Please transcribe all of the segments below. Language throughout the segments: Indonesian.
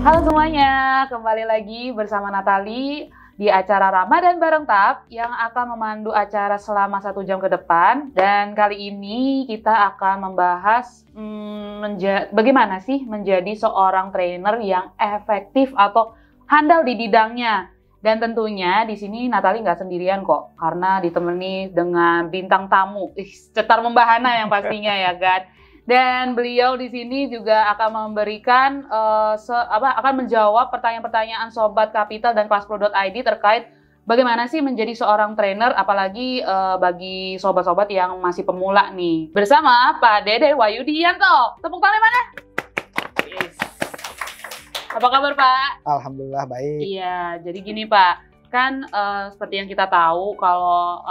Halo semuanya, kembali lagi bersama Natali di acara Ramadan Bareng TAP yang akan memandu acara selama 1 jam ke depan. Dan kali ini kita akan membahas bagaimana sih menjadi seorang trainer yang efektif atau handal di bidangnya. Dan tentunya di sini Natali nggak sendirian kok, karena ditemani dengan bintang tamu, cetar membahana yang pastinya ya kan. Dan beliau di sini juga akan memberikan akan menjawab pertanyaan-pertanyaan Sobat Kapital dan Kelas Pro.id terkait bagaimana sih menjadi seorang trainer, apalagi bagi sobat-sobat yang masih pemula nih. Bersama Pak Dede Wahyudianto. Tepuk tangan mana? Yes. Apa kabar Pak? Alhamdulillah baik. Iya, jadi gini Pak. Kan seperti yang kita tahu kalau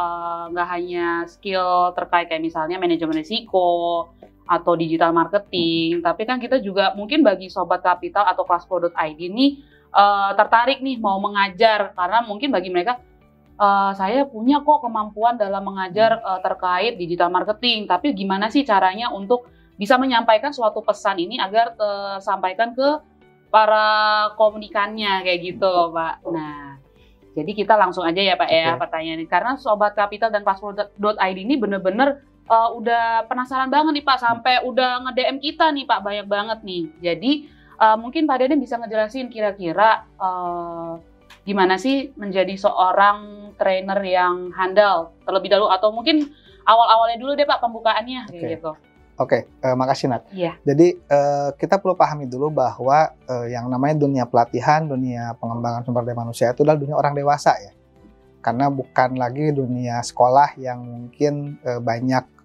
nggak hanya skill terkait kayak misalnya manajemen risiko atau digital marketing, tapi kan kita juga mungkin bagi Sobat Kapital atau Kelas.Pro.id ini tertarik nih mau mengajar, karena mungkin bagi mereka saya punya kok kemampuan dalam mengajar terkait digital marketing, tapi gimana sih caranya untuk bisa menyampaikan suatu pesan ini agar sampaikan ke para komunikannya kayak gitu loh Pak. Nah, jadi kita langsung aja ya Pak ya pertanyaan ini, karena Sobat Kapital dan Kelas.id ini bener-bener udah penasaran banget nih Pak, sampai udah nge-DM kita nih Pak, banyak banget nih. Jadi mungkin Pak Dede bisa ngejelasin kira-kira gimana sih menjadi seorang trainer yang handal terlebih dahulu, atau mungkin awal-awalnya dulu deh Pak pembukaannya kayak gitu. Oke, makasih Nat. Iya. Jadi kita perlu pahami dulu bahwa yang namanya dunia pelatihan, dunia pengembangan sumber daya manusia itu adalah dunia orang dewasa ya. Karena bukan lagi dunia sekolah yang mungkin banyak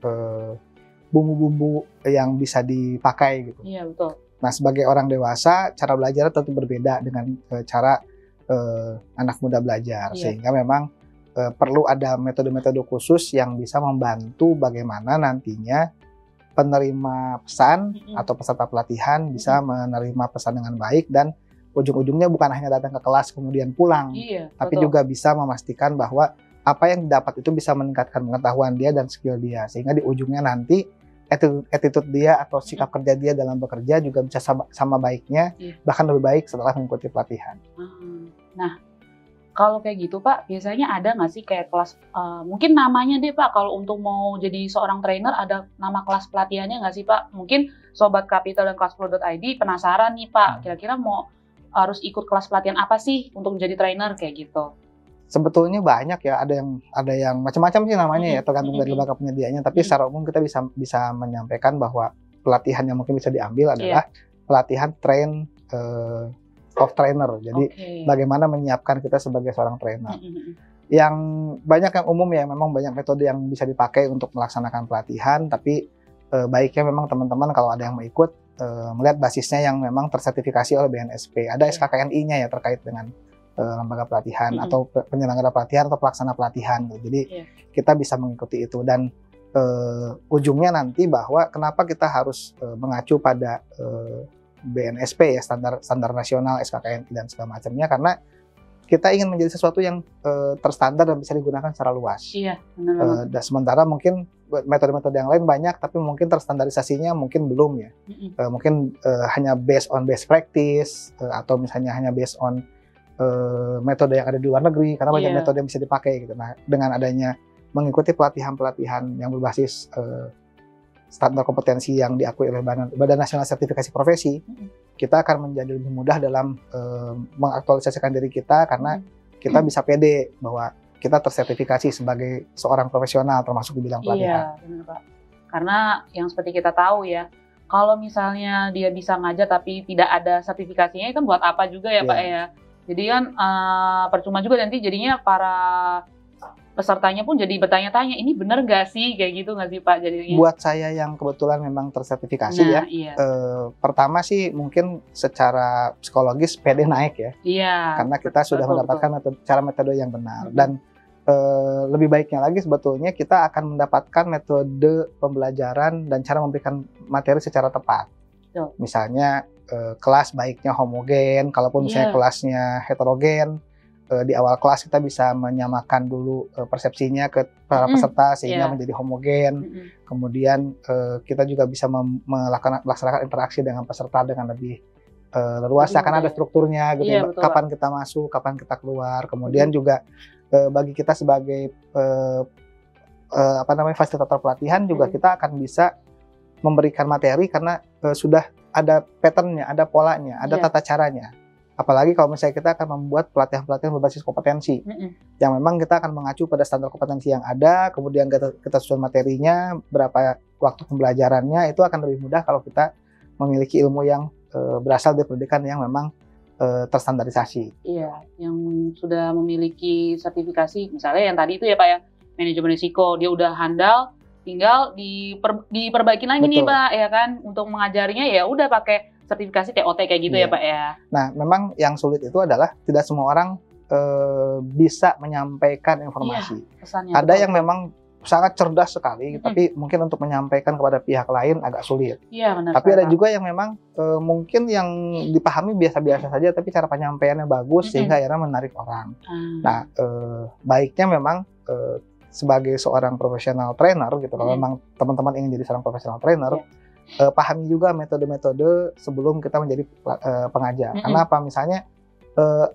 bumbu-bumbu yang bisa dipakai gitu. Iya betul. Nah sebagai orang dewasa cara belajar tentu berbeda dengan cara anak muda belajar, sehingga memang perlu ada metode-metode khusus yang bisa membantu bagaimana nantinya penerima pesan atau peserta pelatihan bisa menerima pesan dengan baik dan ujung-ujungnya bukan hanya datang ke kelas kemudian pulang, tapi juga bisa memastikan bahwa apa yang didapat itu bisa meningkatkan pengetahuan dia dan skill dia, sehingga di ujungnya nanti attitude dia atau sikap kerja dia dalam bekerja juga bisa sama baiknya, bahkan lebih baik setelah mengikuti pelatihan. Nah, kalau kayak gitu Pak, biasanya ada nggak sih kayak kelas, mungkin namanya deh Pak, kalau untuk mau jadi seorang trainer ada nama kelas pelatihannya nggak sih Pak? Mungkin Sobat Kapital dan Kelas.id penasaran nih Pak, kira-kira harus ikut kelas pelatihan apa sih untuk menjadi trainer kayak gitu? Sebetulnya banyak ya, ada yang macam-macam sih namanya ya, tergantung dari lembaga penyediaannya. Tapi secara umum kita bisa menyampaikan bahwa pelatihan yang mungkin bisa diambil adalah pelatihan of trainer. Jadi bagaimana menyiapkan kita sebagai seorang trainer. Yang banyak yang umum ya, memang banyak metode yang bisa dipakai untuk melaksanakan pelatihan. Tapi baiknya memang teman-teman kalau ada yang mau ikut melihat basisnya yang memang tersertifikasi oleh BNSP. Ada SKKNI-nya ya terkait dengan lembaga pelatihan atau penyelenggara pelatihan atau pelaksana pelatihan. Jadi kita bisa mengikuti itu, dan ujungnya nanti bahwa kenapa kita harus mengacu pada BNSP ya, standar nasional, SKKNI dan segala macamnya, karena kita ingin menjadi sesuatu yang terstandar dan bisa digunakan secara luas. Iya, benar. Dan sementara mungkin metode-metode yang lain banyak, tapi mungkin terstandarisasinya mungkin belum ya. Mungkin hanya based on best practice atau misalnya hanya based on metode yang ada di luar negeri, karena banyak metode yang bisa dipakai gitu. Nah, dengan adanya mengikuti pelatihan-pelatihan yang berbasis standar kompetensi yang diakui oleh Badan Nasional Sertifikasi Profesi, kita akan menjadi lebih mudah dalam mengaktualisasikan diri kita, karena kita bisa pede bahwa kita tersertifikasi sebagai seorang profesional termasuk di bidang pelatihan. Iya, benar Pak. Karena yang seperti kita tahu ya, kalau misalnya dia bisa ngajar tapi tidak ada sertifikasinya, kan buat apa juga ya Pak ya. Jadi kan percuma juga nanti jadinya para pesertanya pun jadi bertanya-tanya, ini benar nggak sih kayak gitu nggak sih Pak jadinya? Buat saya yang kebetulan memang tersertifikasi pertama sih mungkin secara psikologis PD naik ya. Iya. Karena kita sudah mendapatkan metode yang benar, dan lebih baiknya lagi sebetulnya kita akan mendapatkan metode pembelajaran dan cara memberikan materi secara tepat. Misalnya kelas baiknya homogen, kalaupun misalnya kelasnya heterogen, di awal kelas kita bisa menyamakan dulu persepsinya ke para peserta sehingga menjadi homogen. Kemudian kita juga bisa melaksanakan interaksi dengan peserta dengan lebih leluasa, Lebih karena mudah ada ya. strukturnya gitu Iya, ya. betul, Kapan kita masuk, kapan kita keluar. Kemudian juga bagi kita sebagai fasilitator pelatihan juga kita akan bisa memberikan materi karena sudah ada patternnya, ada polanya, ada Iya. tata caranya. Apalagi kalau misalnya kita akan membuat pelatihan-pelatihan berbasis kompetensi, yang memang kita akan mengacu pada standar kompetensi yang ada, kemudian kita susun materinya, berapa waktu pembelajarannya, itu akan lebih mudah kalau kita memiliki ilmu yang berasal dari pendidikan yang memang terstandarisasi. Iya, yang sudah memiliki sertifikasi, misalnya yang tadi itu ya Pak ya, manajemen risiko, dia udah handal, tinggal diperbaikin lagi nih Betul. Pak, ya kan, untuk mengajarinya ya udah pakai sertifikasi TOT kayak gitu ya Iya. Pak ya. Nah, memang yang sulit itu adalah tidak semua orang bisa menyampaikan informasi. Pesannya. Ada betul. yang memang sangat cerdas sekali, tapi mungkin untuk menyampaikan kepada pihak lain agak sulit. Iya benar. Tapi ada juga yang memang mungkin yang dipahami biasa-biasa saja, tapi cara penyampaiannya bagus sehingga akhirnya menarik orang. Nah, baiknya memang sebagai seorang profesional trainer gitu, kalau memang teman-teman ingin jadi seorang profesional trainer, pahami juga metode-metode sebelum kita menjadi pengajar. Karena apa? Misalnya,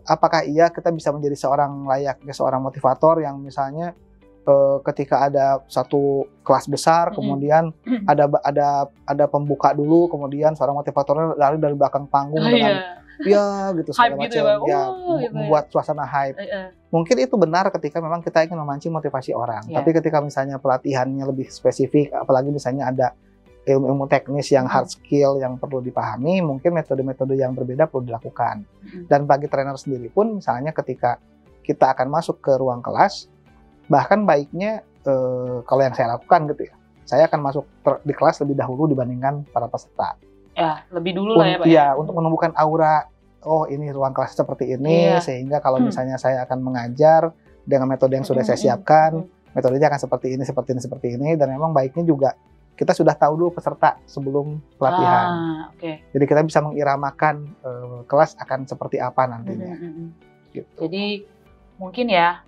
apakah iya kita bisa menjadi layaknya seorang motivator yang misalnya ketika ada satu kelas besar, kemudian ada pembuka dulu, kemudian seorang motivatornya lari dari belakang panggung dengan gitu segala Hype gitu macam, ya, membuat suasana hype. Mungkin itu benar ketika memang kita ingin memancing motivasi orang. Tapi ketika misalnya pelatihannya lebih spesifik, apalagi misalnya ada ilmu-ilmu teknis yang hard skill yang perlu dipahami, mungkin metode-metode yang berbeda perlu dilakukan. Dan bagi trainer sendiri pun, misalnya ketika kita akan masuk ke ruang kelas, bahkan baiknya kalau yang saya lakukan gitu ya, saya akan masuk di kelas lebih dahulu dibandingkan para peserta. Ya, lebih dulu lah ya Pak ya. Iya, untuk menumbuhkan aura, oh ini ruang kelas seperti ini, sehingga kalau misalnya saya akan mengajar dengan metode yang sudah saya siapkan, metodenya akan seperti ini, dan memang baiknya juga kita sudah tahu dulu peserta sebelum pelatihan. Jadi kita bisa mengiramakan kelas akan seperti apa nantinya. Gitu. Jadi mungkin ya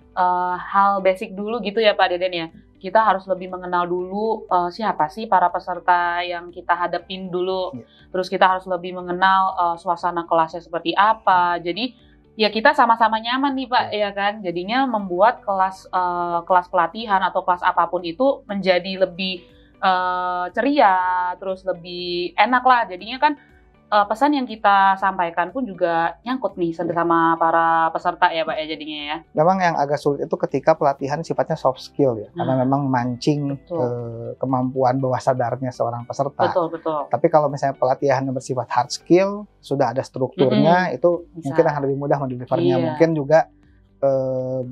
hal basic dulu gitu ya Pak Deden ya. Kita harus lebih mengenal dulu siapa sih para peserta yang kita hadapin dulu. Terus kita harus lebih mengenal suasana kelasnya seperti apa. Jadi ya kita sama-sama nyaman nih Pak ya kan. Jadinya membuat kelas pelatihan atau kelas apapun itu menjadi lebih ceria, terus lebih enak lah. Jadinya kan pesan yang kita sampaikan pun juga nyangkut nih sama para peserta ya Pak ya jadinya ya. Memang yang agak sulit itu ketika pelatihan sifatnya soft skill ya, karena memang mancing kemampuan bawah sadarnya seorang peserta. Betul. Tapi kalau misalnya pelatihan yang bersifat hard skill, sudah ada strukturnya, itu mungkin akan lebih mudah mendelivernya. Mungkin juga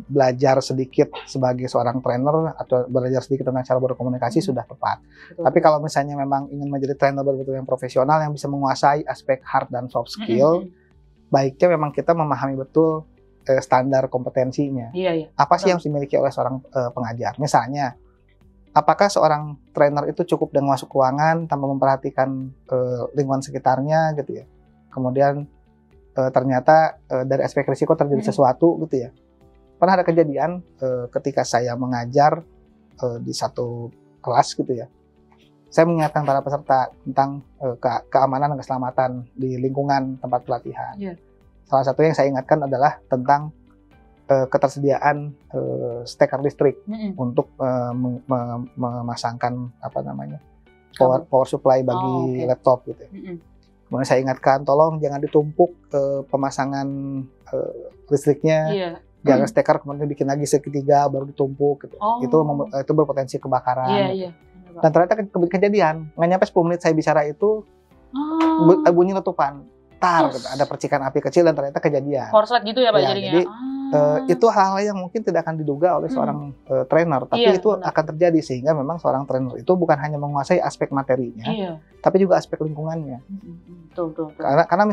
belajar sedikit sebagai seorang trainer atau belajar sedikit tentang cara berkomunikasi sudah tepat. Tapi kalau misalnya memang ingin menjadi trainer betul-betul yang profesional yang bisa menguasai aspek hard dan soft skill, baiknya memang kita memahami betul standar kompetensinya. Apa sih yang dimiliki oleh seorang pengajar? Misalnya, apakah seorang trainer itu cukup dengan masuk ruangan tanpa memperhatikan lingkungan sekitarnya gitu ya? Kemudian ternyata dari aspek risiko terjadi sesuatu gitu ya. Pernah ada kejadian ketika saya mengajar di satu kelas gitu ya. Saya mengingatkan para peserta tentang keamanan dan keselamatan di lingkungan tempat pelatihan. Salah satu yang saya ingatkan adalah tentang ketersediaan steker listrik untuk memasangkan power supply bagi laptop gitu ya. Kemudian saya ingatkan, tolong jangan ditumpuk pemasangan listriknya, jangan steker kemudian bikin lagi segitiga baru ditumpuk. Gitu. Itu berpotensi kebakaran. Gitu. Dan ternyata kejadian, nggak nyampe 10 menit saya bicara itu, bunyi letupan, gitu. Ada percikan api kecil dan ternyata kejadian. Korslet gitu ya Pak jadinya? Jadi, itu hal-hal yang mungkin tidak akan diduga oleh seorang trainer, tapi itu akan terjadi sehingga memang seorang trainer itu bukan hanya menguasai aspek materinya, tapi juga aspek lingkungannya. Betul. Karena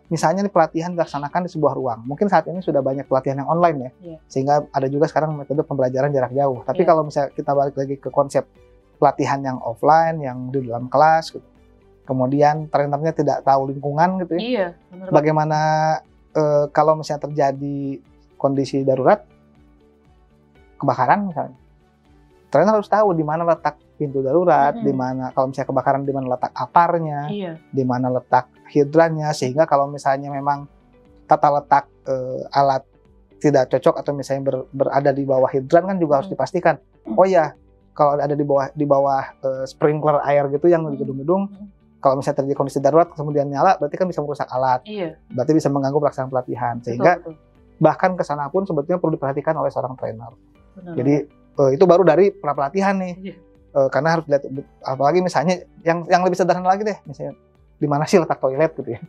misalnya pelatihan dilaksanakan di sebuah ruang, mungkin saat ini sudah banyak pelatihan yang online ya, sehingga ada juga sekarang metode pembelajaran jarak jauh. Tapi kalau misalnya kita balik lagi ke konsep pelatihan yang offline, yang di dalam kelas, gitu. Kemudian trainernya tidak tahu lingkungan gitu ya. Bagaimana kalau misalnya terjadi kondisi darurat, kebakaran misalnya, trainer harus tahu di mana letak pintu darurat, di mana kalau misalnya kebakaran di mana letak aparnya, Iya. di mana letak hidrannya, sehingga kalau misalnya memang tata letak alat tidak cocok atau misalnya berada di bawah hidran kan juga harus dipastikan. Oh ya, kalau ada di bawah sprinkler air gitu yang di gedung-gedung, kalau misalnya terjadi kondisi darurat kemudian nyala, berarti kan bisa merusak alat. Iya. Berarti bisa mengganggu pelaksanaan pelatihan. Sehingga Betul. bahkan ke sana pun sebetulnya perlu diperhatikan oleh seorang trainer. Benar. Jadi itu baru dari pra-pelatihan nih. Iya. Karena harus dilihat, apalagi misalnya yang lebih sederhana lagi deh, misalnya di mana sih letak toilet gitu ya.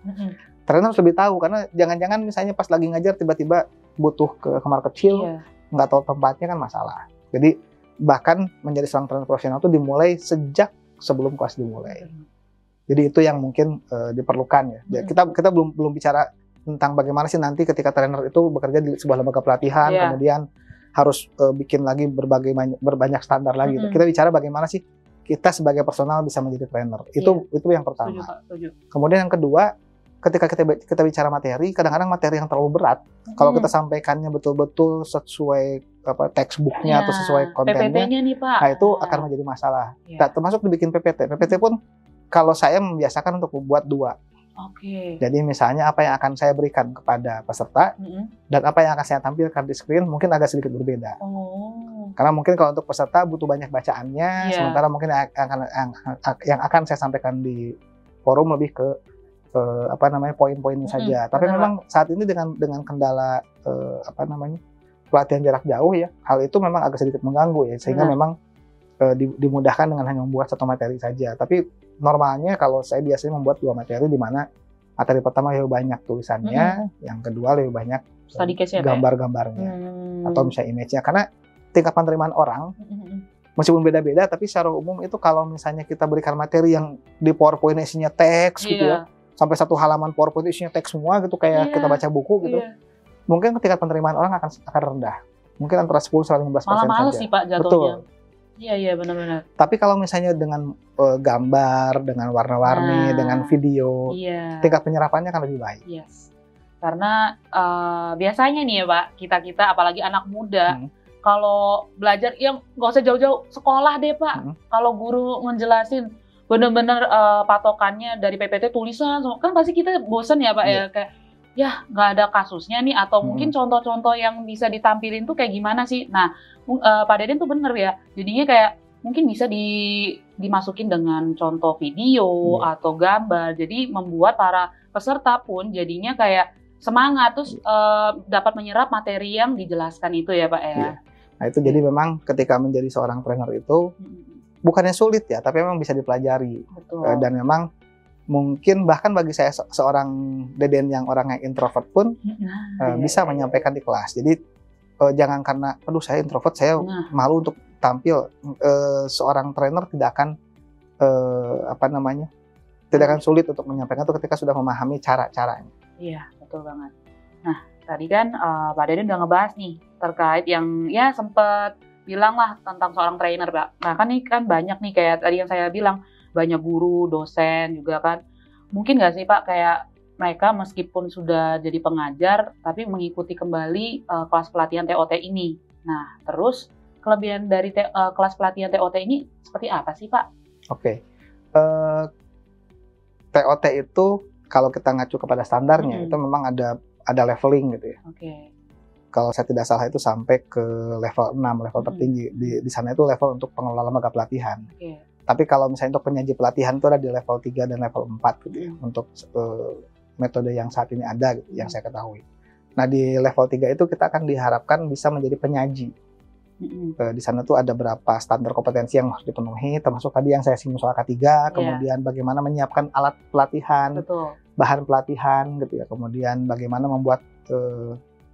Trainer harus lebih tahu, karena jangan-jangan misalnya pas lagi ngajar tiba-tiba butuh ke kamar kecil, Iya. nggak tahu tempatnya kan masalah. Jadi bahkan menjadi seorang trainer profesional itu dimulai sejak sebelum kelas dimulai. Jadi itu yang mungkin diperlukan ya. Kita belum bicara tentang bagaimana sih nanti ketika trainer itu bekerja di sebuah lembaga pelatihan, kemudian harus bikin lagi berbanyak standar lagi. Kita bicara bagaimana sih kita sebagai personal bisa menjadi trainer. Itu yang pertama. Setuju. Kemudian yang kedua, ketika kita bicara materi, kadang-kadang materi yang terlalu berat, kalau kita sampaikannya betul-betul sesuai textbooknya atau sesuai kontennya, PPT-nya nih Pak. nah itu akan menjadi masalah. Nah, termasuk dibikin PPT. PPT pun kalau saya membiasakan untuk membuat 2. Jadi misalnya apa yang akan saya berikan kepada peserta dan apa yang akan saya tampilkan di screen mungkin agak sedikit berbeda. Karena mungkin kalau untuk peserta butuh banyak bacaannya, sementara mungkin yang akan saya sampaikan di forum lebih ke poin-poinnya saja. Tapi memang saat ini dengan kendala pelatihan jarak jauh ya, hal itu memang agak sedikit mengganggu ya, sehingga memang dimudahkan dengan hanya membuat 1 materi saja. Tapi normalnya kalau saya biasanya membuat 2 materi, di mana materi pertama lebih banyak tulisannya, yang kedua lebih banyak gambar-gambarnya atau misalnya image-nya. Karena tingkat penerimaan orang meskipun beda-beda, tapi secara umum itu kalau misalnya kita berikan materi yang di PowerPoint isinya teks gitu ya, sampai 1 halaman PowerPoint isinya teks semua gitu, kayak kita baca buku gitu, mungkin tingkat penerimaan orang akan rendah. Mungkin antara 10-15% saja. Malah males sih Pak jatuhnya. Betul. Iya benar-benar. Tapi kalau misalnya dengan gambar, dengan warna-warni, dengan video, tingkat penyerapannya akan lebih baik. Yes. Karena biasanya nih ya Pak, kita apalagi anak muda, kalau belajar yang nggak usah jauh-jauh sekolah deh Pak. Kalau guru ngejelasin benar-benar patokannya dari PPT tulisan, kan pasti kita bosan ya Pak ya, kayak ya nggak ada kasusnya nih, atau mungkin contoh-contoh yang bisa ditampilin tuh kayak gimana sih. Nah, Pak Deden tuh bener ya, jadinya kayak mungkin bisa dimasukin dengan contoh video atau gambar, jadi membuat para peserta pun jadinya kayak semangat, terus dapat menyerap materi yang dijelaskan itu ya Pak ya. Nah itu jadi memang ketika menjadi seorang trainer itu bukannya sulit ya, tapi memang bisa dipelajari. Betul. Dan memang mungkin bahkan bagi saya seorang Deden yang orangnya introvert pun bisa menyampaikan di kelas. Jadi jangan karena aduh saya introvert, saya malu untuk tampil. Seorang trainer tidak akan tidak akan sulit untuk menyampaikan itu ketika sudah memahami cara-caranya. Iya, betul banget. Nah, tadi kan Pak Deden udah ngebahas nih terkait yang ya sempat bilang lah tentang seorang trainer Pak. Nah kan ini kan banyak nih kayak tadi yang saya bilang, banyak guru, dosen juga kan. Mungkin nggak sih Pak kayak mereka meskipun sudah jadi pengajar tapi mengikuti kembali kelas pelatihan TOT ini. Nah terus kelebihan dari kelas pelatihan TOT ini seperti apa sih Pak? TOT itu kalau kita ngacu kepada standarnya itu memang ada leveling gitu ya. Kalau saya tidak salah itu sampai ke level 6, level tertinggi. Di sana itu level untuk pengelola lembaga pelatihan. Tapi kalau misalnya untuk penyaji pelatihan itu ada di level 3 dan level 4 gitu ya, untuk metode yang saat ini ada gitu, yang saya ketahui. Nah di level 3 itu kita akan diharapkan bisa menjadi penyaji. Di sana tuh ada berapa standar kompetensi yang harus dipenuhi, termasuk tadi yang saya singgung soal K3, kemudian bagaimana menyiapkan alat pelatihan, bahan pelatihan gitu ya, kemudian bagaimana membuat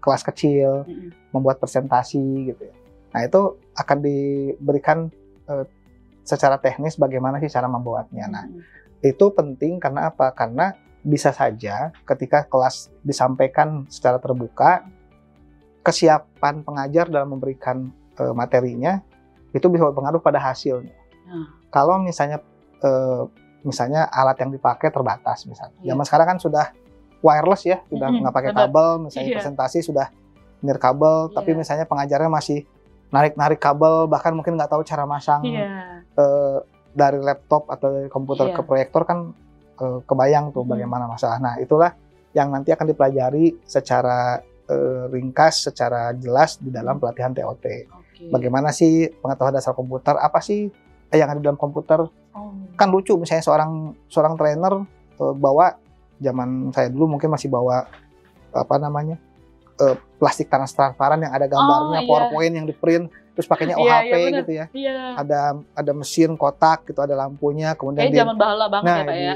kelas kecil, membuat presentasi gitu ya. Nah itu akan diberikan secara teknis bagaimana sih cara membuatnya. Nah, itu penting karena apa? Karena bisa saja ketika kelas disampaikan secara terbuka, kesiapan pengajar dalam memberikan materinya itu bisa berpengaruh pada hasilnya. Kalau misalnya alat yang dipakai terbatas misalnya. Zaman sekarang kan sudah wireless ya, sudah nggak pakai kabel, misalnya presentasi sudah nirkabel, tapi misalnya pengajarnya masih narik-narik kabel, bahkan mungkin nggak tahu cara masang dari laptop atau dari komputer ke proyektor kan kebayang tuh bagaimana masalah. Nah, itulah yang nanti akan dipelajari secara ringkas, secara jelas di dalam pelatihan TOT. Bagaimana sih pengetahuan dasar komputer, apa sih yang ada di dalam komputer. Kan lucu misalnya seorang trainer bawa, zaman saya dulu mungkin masih bawa apa namanya, plastik transparan yang ada gambarnya, PowerPoint yang di print, terus pakainya OHP gitu ya. Ada mesin kotak gitu, ada lampunya, kemudian zaman bahala banget ya Pak ya.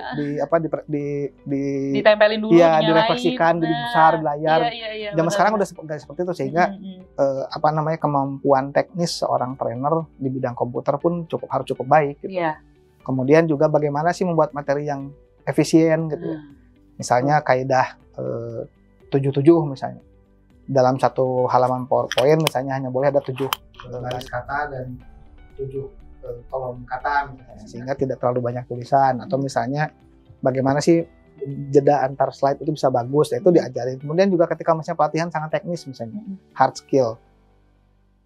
Ditempelin dulu, direfleksikan jadi besar di layar. Zaman sekarang udah nggak seperti itu, sehingga apa namanya, kemampuan teknis seorang trainer di bidang komputer pun harus cukup baik gitu. Kemudian juga bagaimana sih membuat materi yang efisien gitu ya. Misalnya kaidah 77 misalnya. Dalam satu halaman PowerPoint misalnya hanya boleh ada 7 garis kata dan 7 kolom kata misalnya, sehingga tidak terlalu banyak tulisan. Atau misalnya bagaimana sih jeda antar slide itu bisa bagus, itu diajarin. Kemudian juga ketika misalnya pelatihan sangat teknis misalnya, hard skill,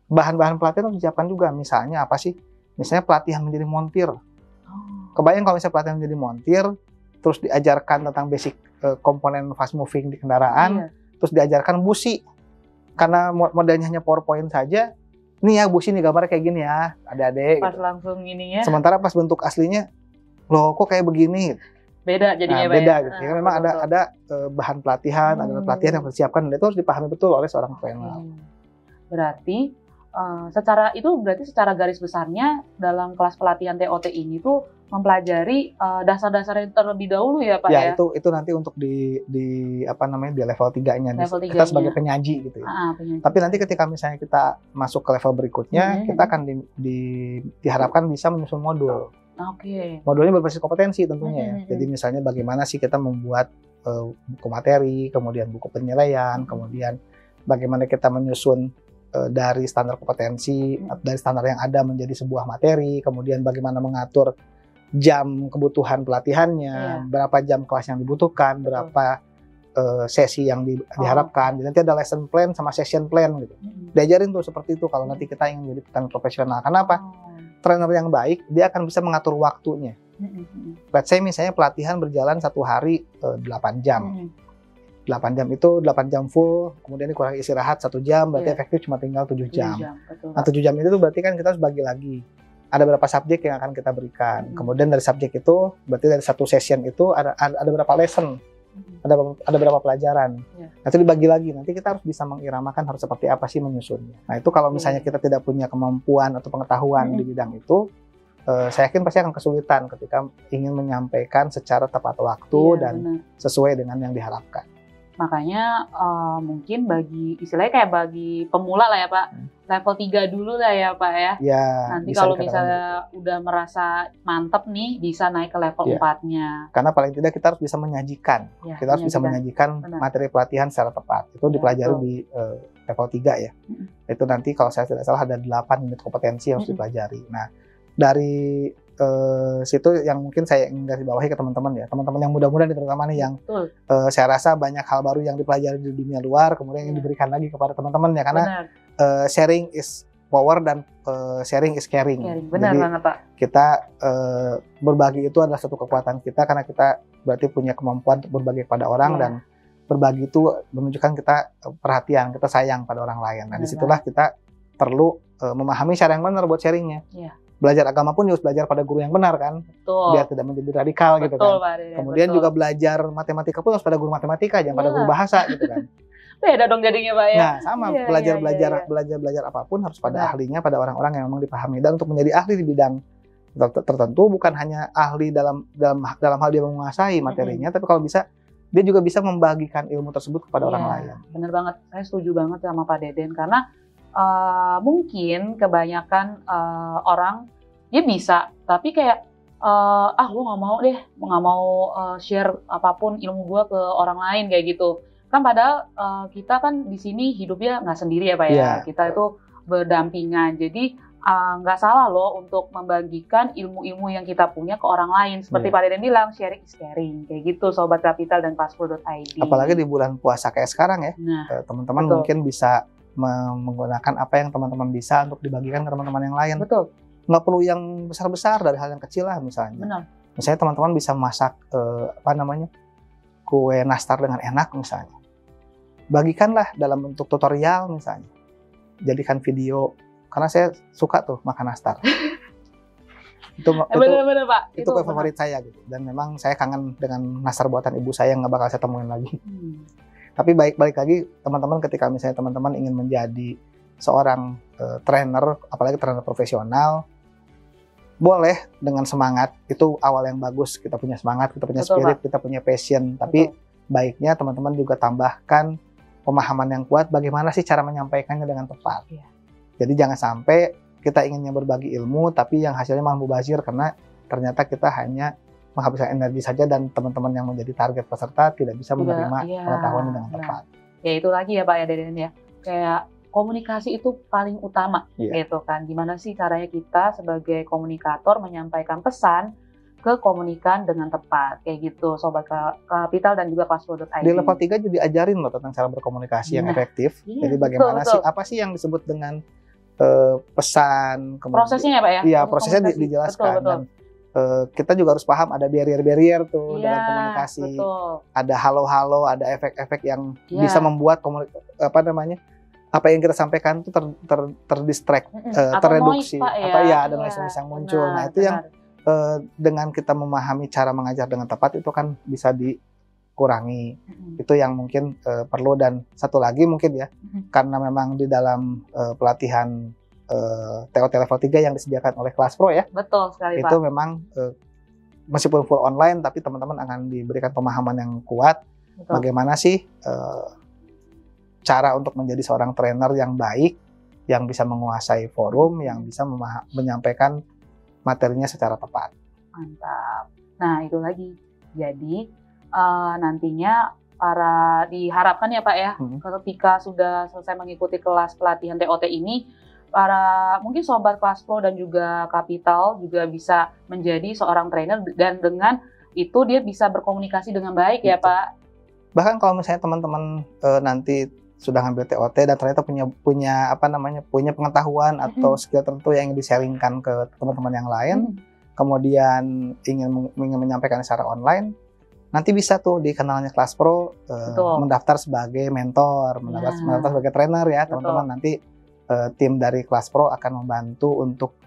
bahan-bahan pelatihan harus disiapkan juga. Misalnya apa sih? Misalnya pelatihan menjadi montir. Kebayang kalau misalnya pelatihan menjadi montir, terus diajarkan tentang basic komponen fast moving di kendaraan, terus diajarkan busi, karena modelnya hanya PowerPoint saja. Nih ya busi nih, gambarnya kayak gini ya, adik-adik. Pas gitu. Langsung ininya. Sementara pas bentuk aslinya, loh kok kayak begini? Gitu. Beda jadinya. Beda gitu. Ya, memang ada bahan pelatihan, ada pelatihan yang harus disiapkan, dan itu harus dipahami betul oleh seorang trainer. Berarti secara garis besarnya dalam kelas pelatihan TOT ini tuh mempelajari dasar-dasar yang terlebih dahulu ya Pak ya? Itu nanti untuk di apa namanya, di level 3-nya. Kita sebagai penyaji gitu ya. Penyaji. Tapi nanti ketika misalnya kita masuk ke level berikutnya, kita akan diharapkan bisa menyusun modul. Modulnya berbasis kompetensi tentunya ya. Jadi misalnya bagaimana sih kita membuat buku materi, kemudian buku penilaian, kemudian bagaimana kita menyusun dari standar kompetensi, dari standar yang ada menjadi sebuah materi, kemudian bagaimana mengatur jam kebutuhan pelatihannya, berapa jam kelas yang dibutuhkan, berapa sesi yang diharapkan. Jadi nanti ada lesson plan sama session plan gitu. Diajarin tuh seperti itu kalau nanti kita ingin jadi trainer profesional. Kenapa? Trainer yang baik, dia akan bisa mengatur waktunya. Let's say misalnya pelatihan berjalan 1 hari 8 jam. 8 jam itu 8 jam full, kemudian dikurangi istirahat 1 jam, berarti efektif cuma tinggal 7 jam. Nah 7 jam itu berarti kan kita harus bagi lagi. Ada berapa subjek yang akan kita berikan. Kemudian dari subjek itu, berarti dari satu session itu ada berapa lesson, ada berapa pelajaran. Nah itu dibagi lagi, nanti kita harus bisa mengiramakan harus seperti apa sih menyusunnya. Nah itu kalau misalnya kita tidak punya kemampuan atau pengetahuan di bidang itu, saya yakin pasti akan kesulitan ketika ingin menyampaikan secara tepat waktu dan sesuai dengan yang diharapkan. Makanya mungkin istilahnya kayak bagi pemula lah ya Pak, level 3 dulu lah ya Pak ya. Nanti kalau misalnya udah merasa mantep nih, bisa naik ke level 4-nya. Karena paling tidak kita harus bisa menyajikan. Kita harus bisa menyajikan materi pelatihan secara tepat. Itu dipelajari di level 3 ya. Itu nanti kalau saya tidak salah ada 8 unit kompetensi yang harus dipelajari. Nah, dari situ yang mungkin saya ingin garis bawahi ke teman-teman ya, teman-teman yang muda-muda nih terutama nih yang saya rasa banyak hal baru yang dipelajari di dunia luar, kemudian yang diberikan lagi kepada teman-teman ya, karena sharing is power dan sharing is caring. Benar jadi banget Pak. Kita berbagi itu adalah satu kekuatan kita, karena kita berarti punya kemampuan untuk berbagi kepada orang dan berbagi itu menunjukkan kita perhatian, kita sayang pada orang lain. Nah disitulah kita perlu memahami cara yang benar buat sharingnya. Belajar agama pun harus belajar pada guru yang benar kan, biar tidak menjadi radikal gitu kan. Kemudian juga belajar matematika pun harus pada guru matematika, jangan pada guru bahasa gitu kan. Beda dong jadinya Pak ya. Nah sama, belajar apapun harus pada ahlinya, pada orang-orang yang memang dipahami. Dan untuk menjadi ahli di bidang tertentu bukan hanya ahli dalam hal dia menguasai materinya, tapi kalau bisa dia juga bisa membagikan ilmu tersebut kepada orang lain. Bener banget, saya setuju banget sama Pak Deden, karena mungkin kebanyakan orang dia bisa, tapi kayak gue nggak mau share apapun ilmu gue ke orang lain kayak gitu. Kan padahal kita kan di sini hidupnya nggak sendiri ya Pak ya. Kita itu berdampingan. Jadi nggak salah loh untuk membagikan ilmu-ilmu yang kita punya ke orang lain. Seperti Pak Deden bilang, sharing is caring. Kayak gitu Sobat Kapital dan Paspro.id. Apalagi di bulan puasa kayak sekarang ya. Teman-teman mungkin bisa menggunakan apa yang teman-teman bisa untuk dibagikan ke teman-teman yang lain. nggak perlu yang besar-besar, dari hal yang kecil lah misalnya. Benar. Misalnya teman-teman bisa masak kue nastar dengan enak misalnya. Bagikanlah dalam bentuk tutorial misalnya. Jadikan video, karena saya suka tuh makan nastar. Bener Pak. Itu kue favorit saya gitu. Dan memang saya kangen dengan nastar buatan ibu saya yang nggak bakal saya temuin lagi. Tapi balik lagi teman-teman, ketika misalnya teman-teman ingin menjadi seorang trainer, apalagi trainer profesional, boleh dengan semangat, itu awal yang bagus. Kita punya semangat, kita punya spirit, kita punya passion. Tapi baiknya teman-teman juga tambahkan pemahaman yang kuat bagaimana sih cara menyampaikannya dengan tepat. Jadi jangan sampai kita inginnya berbagi ilmu, tapi yang hasilnya malah mubazir karena ternyata kita hanya menghabiskan energi saja dan teman-teman yang menjadi target peserta tidak bisa menerima pengetahuannya dengan tepat. Ya itu lagi ya Pak ya Deden ya. Kayak komunikasi itu paling utama gitu kan. Gimana sih caranya kita sebagai komunikator menyampaikan pesan ke komunikan dengan tepat. Kayak gitu Sobat Kapital dan juga Classflow.id. Di level 3 juga diajarin loh tentang cara berkomunikasi yang efektif. Jadi bagaimana sih, apa sih yang disebut dengan pesan. Prosesnya ya Pak ya? Iya, prosesnya dijelaskan. Betul. Dan kita juga harus paham ada barrier-barrier tuh dalam komunikasi. Betul. Ada halo-halo, ada efek-efek yang bisa membuat apa yang kita sampaikan itu terdistract, terreduksi, ada noise yang muncul. Nah itu yang dengan kita memahami cara mengajar dengan tepat itu kan bisa dikurangi. Itu yang mungkin perlu. Dan satu lagi mungkin ya, karena memang di dalam pelatihan TOT level 3 yang disediakan oleh Classflow ya. Betul sekali Pak. Itu memang meskipun full online tapi teman-teman akan diberikan pemahaman yang kuat. Bagaimana sih cara untuk menjadi seorang trainer yang baik, yang bisa menguasai forum, yang bisa menyampaikan materinya secara tepat. Mantap. Nah itu lagi. Jadi nantinya diharapkan ya Pak ya, ketika sudah selesai mengikuti kelas pelatihan TOT ini, mungkin Sobat Classflow dan juga Kapital juga bisa menjadi seorang trainer dan dengan itu dia bisa berkomunikasi dengan baik ya Pak. Bahkan kalau misalnya teman-teman nanti sudah ngambil TOT dan ternyata punya pengetahuan atau skill tertentu yang ingin di-sharingkan ke teman-teman yang lain, kemudian ingin menyampaikan secara online, nanti bisa tuh di kanalnya Classflow mendaftar sebagai mentor, mendaftar sebagai trainer ya teman-teman. Nanti tim dari Classflow akan membantu untuk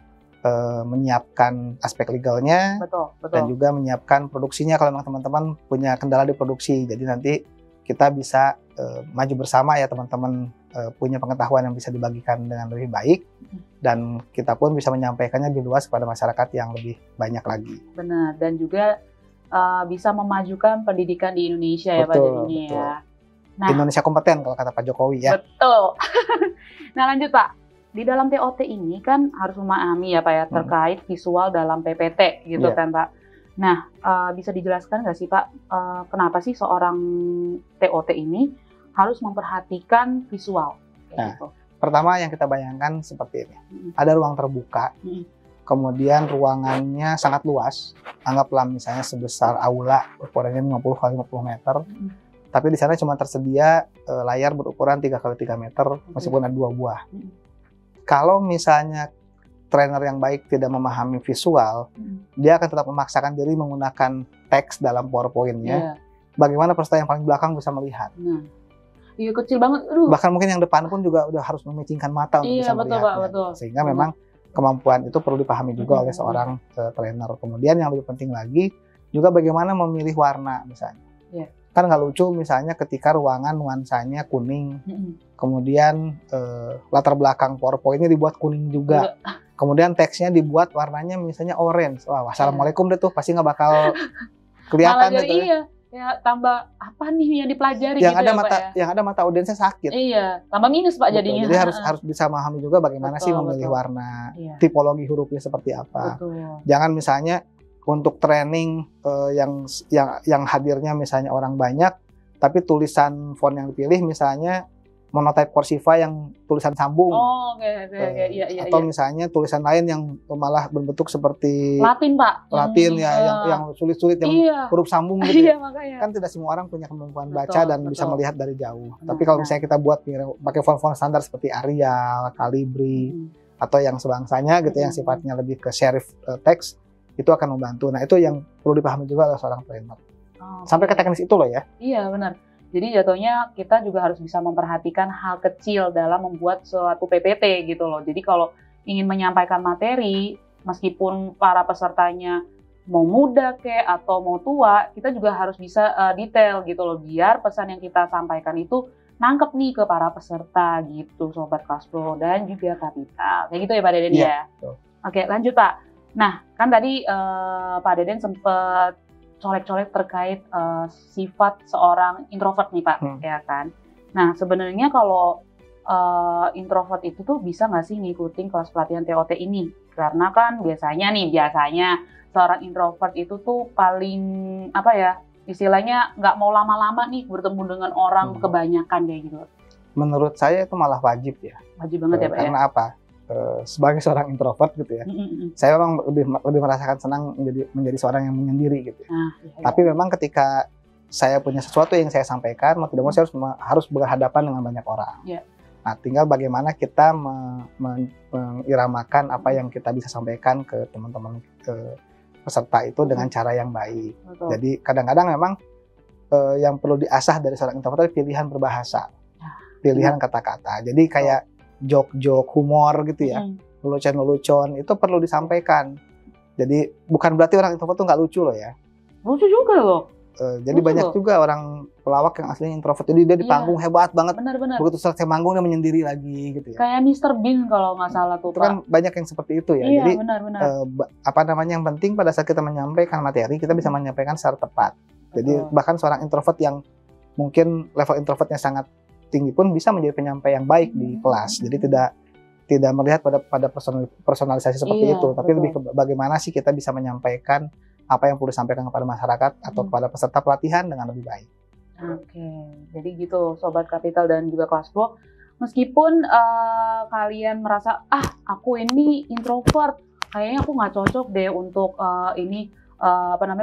menyiapkan aspek legalnya dan juga menyiapkan produksinya kalau memang teman-teman punya kendala di produksi. Jadi nanti kita bisa maju bersama ya teman-teman, punya pengetahuan yang bisa dibagikan dengan lebih baik dan kita pun bisa menyampaikannya lebih luas kepada masyarakat yang lebih banyak lagi. Benar, dan juga bisa memajukan pendidikan di Indonesia ya Pak jadinya ya. Nah, Indonesia kompeten kalau kata Pak Jokowi ya. Betul. Nah lanjut Pak, di dalam TOT ini kan harus memahami ya Pak ya terkait visual dalam PPT gitu kan Pak. Nah bisa dijelaskan nggak sih Pak, kenapa sih seorang TOT ini harus memperhatikan visual? Gitu. Pertama yang kita bayangkan seperti ini, ada ruang terbuka, kemudian ruangannya sangat luas, anggaplah misalnya sebesar aula, ukurannya 50 x 50 meter. Tapi di sana cuma tersedia layar berukuran 3 x 3 meter, meskipun ada 2 buah. Kalau misalnya trainer yang baik tidak memahami visual, dia akan tetap memaksakan diri menggunakan teks dalam PowerPoint-nya. Bagaimana peserta yang paling belakang bisa melihat? Iya kecil banget. Bahkan mungkin yang depan pun juga udah harus memicingkan mata untuk bisa melihat. Sehingga memang kemampuan itu perlu dipahami juga oleh seorang trainer. Kemudian yang lebih penting lagi juga bagaimana memilih warna misalnya. Kan nggak lucu misalnya ketika ruangan nuansanya kuning, kemudian latar belakang PowerPoint-nya dibuat kuning juga, kemudian teksnya dibuat warnanya misalnya orange. Wah, wassalamualaikum deh tuh, pasti nggak bakal kelihatan gitu ya tambah apa nih yang dipelajari yang gitu ada ya, mata Pak, ya? Yang ada mata audiensnya sakit. Iya, tambah minus Pak jadinya. Jadi harus bisa memahami juga bagaimana sih memilih warna, tipologi hurufnya seperti apa. Jangan misalnya untuk training yang hadirnya misalnya orang banyak, tapi tulisan font yang dipilih misalnya monotype cursiva yang tulisan sambung. Iya. Atau misalnya tulisan lain yang malah berbentuk seperti Latin Pak. Latin yang sulit-sulit yang huruf sambung gitu. Iya, makanya. Kan tidak semua orang punya kemampuan baca dan bisa melihat dari jauh. Tapi kalau misalnya kita buat pakai font-font standar seperti Arial, Calibri, atau yang sebangsanya gitu yang sifatnya lebih ke serif teks itu akan membantu. Nah itu yang perlu dipahami juga oleh seorang trainer. Sampai ke teknis itu loh ya. Iya benar. Jadi jatuhnya kita juga harus bisa memperhatikan hal kecil dalam membuat suatu PPT gitu loh. Jadi kalau ingin menyampaikan materi, meskipun para pesertanya mau muda atau mau tua, kita juga harus bisa detail gitu loh. Biar pesan yang kita sampaikan itu nangkep nih ke para peserta gitu, Sobat Kelas Pro dan juga Kapital. Kayak gitu ya Pak Deden ya? Betul. Oke lanjut Pak. Nah kan tadi Pak Deden sempat colek-colek terkait sifat seorang introvert nih Pak, ya kan. Nah sebenarnya kalau introvert itu tuh bisa nggak sih ngikutin kelas pelatihan TOT ini? Karena kan biasanya seorang introvert itu tuh paling apa ya, istilahnya nggak mau lama-lama nih bertemu dengan orang kebanyakan kayak gitu. Menurut saya itu malah wajib ya. Wajib banget ya Pak ya. Karena apa? Sebagai seorang introvert gitu ya, saya memang lebih merasakan senang menjadi seorang yang menyendiri gitu. Tapi memang ketika saya punya sesuatu yang saya sampaikan, mau tidak mau saya harus berhadapan dengan banyak orang. Nah, tinggal bagaimana kita mengiramakan apa yang kita bisa sampaikan ke teman-teman peserta itu dengan cara yang baik. Jadi kadang-kadang memang yang perlu diasah dari seorang introvert adalah pilihan berbahasa, pilihan kata-kata. Jadi kayak jok-jok humor gitu ya, lelucon-lelucon itu perlu disampaikan. Jadi bukan berarti orang introvert tuh nggak lucu loh ya. Lucu juga loh. Jadi banyak juga orang pelawak yang aslinya introvert, jadi dia di panggung hebat banget. Benar-benar. Begitu selesai manggung dia menyendiri lagi gitu ya. Kayak Mr. Bean kalau nggak salah tuh Itu kan banyak yang seperti itu ya. Iya, jadi benar-benar. yang penting pada saat kita menyampaikan materi kita bisa menyampaikan secara tepat. Jadi bahkan seorang introvert yang mungkin level introvertnya sangat tinggi pun bisa menjadi penyampai yang baik di kelas. Jadi tidak melihat pada personalisasi seperti itu, tapi lebih ke bagaimana sih kita bisa menyampaikan apa yang perlu disampaikan kepada masyarakat atau kepada peserta pelatihan dengan lebih baik. Oke, jadi gitu Sobat Kapital dan juga Kelas Pro. Meskipun kalian merasa aku ini introvert, kayaknya aku nggak cocok deh untuk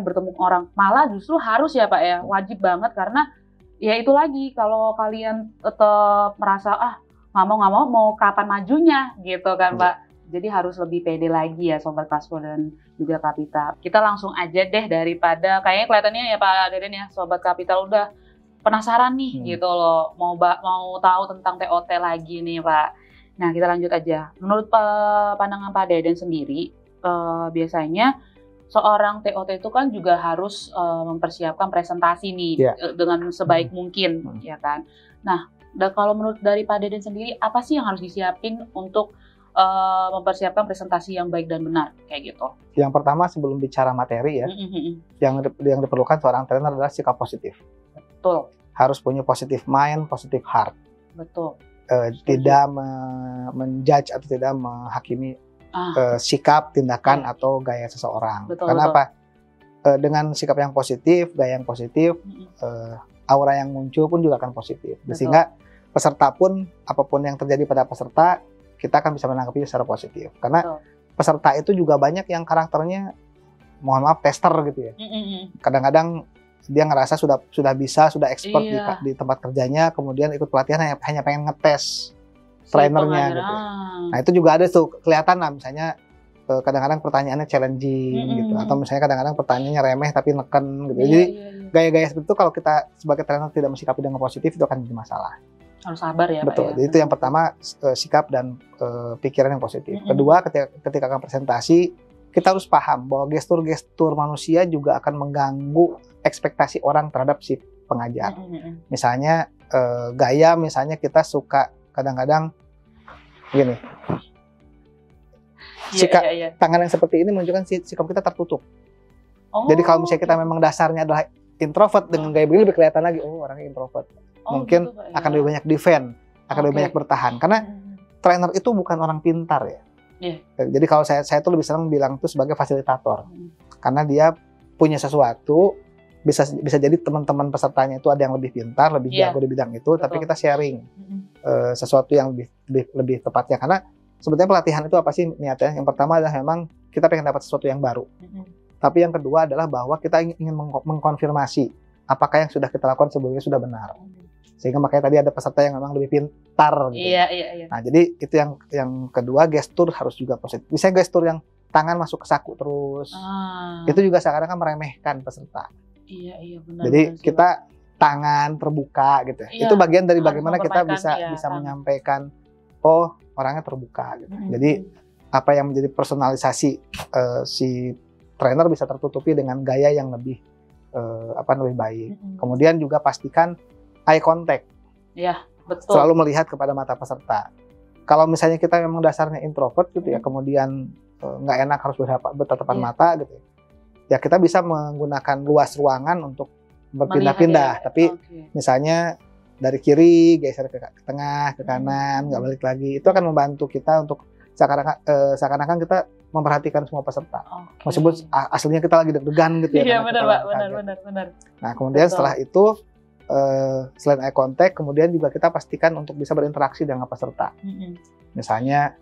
bertemu orang. Malah justru harus ya Pak ya, wajib banget karena ya itu lagi, kalau kalian tetap merasa nggak mau kapan majunya gitu kan Pak. Jadi harus lebih pede lagi ya Sobat Kelas Pro dan juga Kapital. Kita langsung aja deh, daripada kayaknya kelihatannya ya Pak Deden ya, Sobat Kapital udah penasaran nih gitu loh, mau tahu tentang TOT lagi nih Pak. Nah kita lanjut aja. Menurut pandangan Pak Deden sendiri, biasanya seorang TOT itu kan juga harus mempersiapkan presentasi nih dengan sebaik mungkin, ya kan. Nah, kalau menurut dari Pak Deden sendiri, apa sih yang harus disiapin untuk mempersiapkan presentasi yang baik dan benar kayak gitu? Yang pertama sebelum bicara materi ya, yang diperlukan seorang trainer adalah sikap positif. Betul. Harus punya positive mind, positive heart. Betul. Tidak menjudge atau tidak menghakimi sikap, tindakan atau gaya seseorang. Karena apa? Dengan sikap yang positif, gaya yang positif, aura yang muncul pun juga akan positif. Sehingga peserta pun, apapun yang terjadi pada peserta, kita akan bisa menanggapi secara positif. Karena peserta itu juga banyak yang karakternya, mohon maaf, tester gitu ya. Kadang-kadang dia ngerasa sudah bisa, sudah expert di tempat kerjanya, kemudian ikut pelatihan hanya pengen ngetes trainernya gitu ya. Nah itu juga ada tuh kelihatan lah, misalnya kadang-kadang pertanyaannya challenging gitu, atau misalnya kadang-kadang pertanyaannya remeh tapi neken gitu. Jadi gaya-gaya seperti itu kalau kita sebagai trainer tidak mensikapi dengan positif itu akan jadi masalah. Harus sabar ya Betul. Pak ya. Itu yang pertama, sikap dan pikiran yang positif. Kedua, ketika akan presentasi kita harus paham bahwa gestur-gestur manusia juga akan mengganggu ekspektasi orang terhadap si pengajar. Misalnya gaya, misalnya kita suka kadang-kadang gini, tangan yang seperti ini menunjukkan sikap kita tertutup. Jadi kalau misalnya kita memang dasarnya adalah introvert, dengan gaya begini lebih kelihatan lagi, orangnya introvert. Mungkin gitu, akan lebih banyak defend, akan lebih banyak bertahan. Karena trainer itu bukan orang pintar ya. Jadi kalau saya tuh lebih senang bilang itu sebagai fasilitator. Karena dia punya sesuatu, bisa jadi teman-teman pesertanya itu ada yang lebih pintar, lebih jago di bidang itu, tapi kita sharing sesuatu yang lebih tepatnya. Karena sebetulnya pelatihan itu apa sih niatnya? Yang pertama adalah memang kita pengen dapat sesuatu yang baru. Tapi yang kedua adalah bahwa kita ingin mengkonfirmasi apakah yang sudah kita lakukan sebelumnya sudah benar. Sehingga makanya tadi ada peserta yang memang datar gitu. Iya. Nah, jadi itu yang kedua, gestur harus juga positif. Misalnya gestur yang tangan masuk ke saku terus. Itu juga seakan-akan meremehkan peserta. Iya benar. Jadi kita tangan terbuka gitu. Iya, itu bagian dari bagaimana kita mempermainkan, bisa menyampaikan oh orangnya terbuka gitu. Jadi apa yang menjadi personalisasi si trainer bisa tertutupi dengan gaya yang lebih lebih baik. Kemudian juga pastikan eye contact. Iya, betul. Selalu melihat kepada mata peserta. Kalau misalnya kita memang dasarnya introvert gitu ya, kemudian nggak enak harus bertatapan mata gitu. Ya kita bisa menggunakan luas ruangan untuk berpindah-pindah, tapi misalnya dari kiri geser ke tengah, ke kanan, nggak balik lagi. Itu akan membantu kita untuk seakan-akan kita memperhatikan semua peserta. Meskipun aslinya kita lagi deg-degan gitu ya. Iya benar Pak, benar. Nah kemudian setelah itu selain eye contact, kemudian juga kita pastikan untuk bisa berinteraksi dengan peserta. Misalnya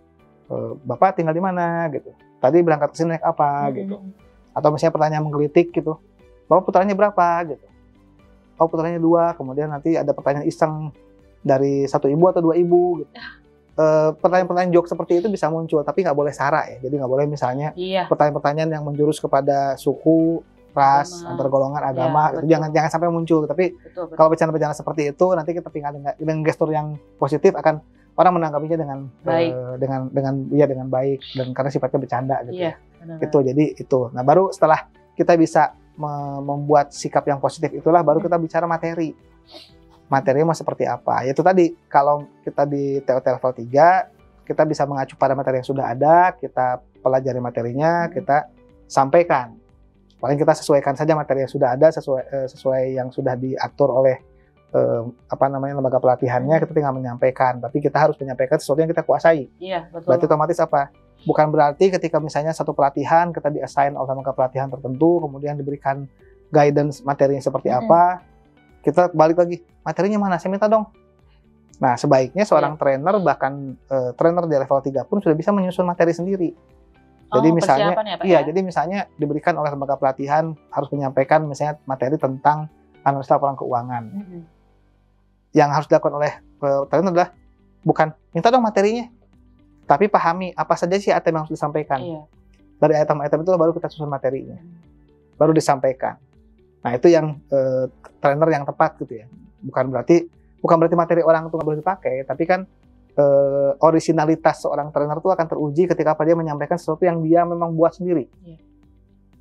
Bapak tinggal di mana gitu. Tadi berangkat ke sini naik apa gitu. Atau misalnya pertanyaan menggelitik gitu. Bapak putarannya berapa gitu. Oh putarannya 2, kemudian nanti ada pertanyaan iseng dari 1 ibu atau 2 ibu gitu. Pertanyaan-pertanyaan joke seperti itu bisa muncul, tapi nggak boleh sara ya. Jadi nggak boleh misalnya pertanyaan-pertanyaan yang menjurus kepada suku, ras, antar golongan, agama, itu jangan sampai muncul. Tapi kalau bercanda-bercanda seperti itu, nanti kita tinggal dengan gestur yang positif akan orang menanggapinya dengan baik. dengan baik dan karena sifatnya bercanda gitu. Itu jadi itu. Nah baru setelah kita bisa membuat sikap yang positif itulah baru kita bicara materi. Materinya mau seperti apa? Yaitu tadi kalau kita di TOT level 3 kita bisa mengacu pada materi yang sudah ada, kita pelajari materinya, kita sampaikan. Paling kita sesuaikan saja materi yang sudah ada sesuai yang sudah diatur oleh lembaga pelatihannya, kita tinggal menyampaikan. Tapi kita harus menyampaikan sesuatu yang kita kuasai. Iya, betul. Berarti otomatis apa? Bukan berarti ketika misalnya satu pelatihan kita di-assign oleh lembaga pelatihan tertentu, kemudian diberikan guidance materinya seperti apa, kita balik lagi, materinya mana? Saya minta dong. Nah, sebaiknya seorang trainer, bahkan trainer di level 3 pun sudah bisa menyusun materi sendiri. Jadi misalnya, jadi misalnya diberikan oleh lembaga pelatihan harus menyampaikan misalnya materi tentang analisa laporan keuangan. Yang harus dilakukan oleh trainer adalah bukan minta dong materinya, tapi pahami apa saja sih item yang harus disampaikan. Dari item-item itu baru kita susun materinya, baru disampaikan. Nah itu yang trainer yang tepat gitu ya. Bukan berarti materi orang itu nggak boleh dipakai, tapi kan originalitas seorang trainer itu akan teruji ketika dia menyampaikan sesuatu yang dia memang buat sendiri.